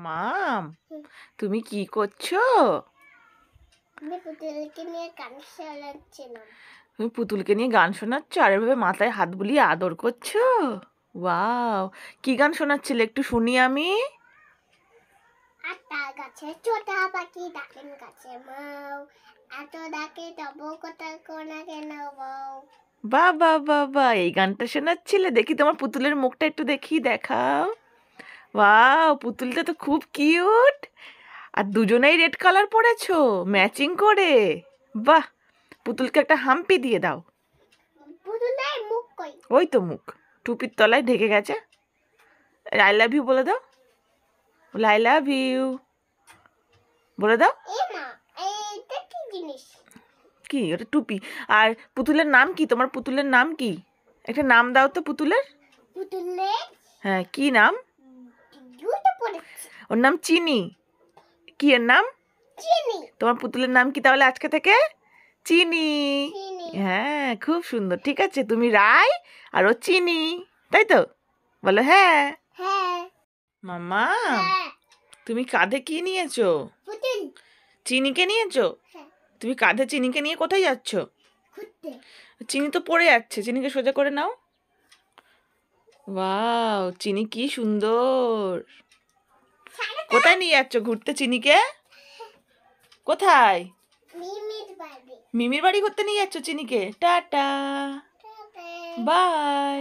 মামাম, তুমি কি করছো? আমি পুতুলকে নিয়ে গান শোনাচ্ছিলাম। তুমি পুতুলকে নিয়ে গান শোনাচ্ছ আর এভাবে মাথায় হাত বুলিয়ে আদর করছো? ওয়াও, কি গান শোনাচ্ছিলে একটু শুনি আমি। আটা গাছে ছোটা পাখি ডাকেন গাছে মাও, এত ডাকে তবু কথা কোনা কেন বউ। বাবা বাবা, এই গানটা শোনাচ্ছিলে? দেখি তোমার পুতুলের মুখটা একটু দেখি, দেখাও। ওয়াও, পুতুলটা তো খুব কিউট। আর দুজনেই রেড কালার পরেছো ম্যাচিং করে। বাহ, পুতুলকে একটা হাম্পি দিয়ে দাও। পুতুলের মুখ কই? ওই তো মুখ টুপির তলায় ঢেকে গেছে। আই লাভ ইউ বলে দাও। আই লাভ ইউ বলে দাও। এ মা, এইটা কি জিনিস? কি ওটা? টুপি। আর পুতুলের নাম কি? তোমার পুতুলের নাম কি? একটা নাম দাও তো পুতুলের। পুতুলের হ্যাঁ, কি নাম? জুতো পড়েছে। ওর নাম চিনি। কি এর নাম? চিনি। তোমার পুতুলের নাম কি তাহলে আজকে থেকে? চিনি। চিনি। হ্যাঁ, খুব সুন্দর। ঠিক আছে, তুমি রাই আর ও চিনি, তাই তো? বলো হ্যাঁ। হ্যাঁ। মামা, হ্যাঁ। তুমি কাঁধে কি নিয়েছো? পুতুল। চিনিকে নিয়েছো? হ্যাঁ। তুমি কাঁধে চিনিকে নিয়ে কোথায় যাচ্ছ? ঘুরতে। চিনি তো পড়ে যাচ্ছে, চিনিকে সোজা করে নাও। ওয়াও, চিনি কি সুন্দর। কোথায় নিয়ে যাচ্ছ ঘুরতে চিনিকে? কোথায়? মিমির বাড়ি। মিমির বাড়ি ঘুরতে নিয়ে যাচ্ছ চিনিকে? Tata, by.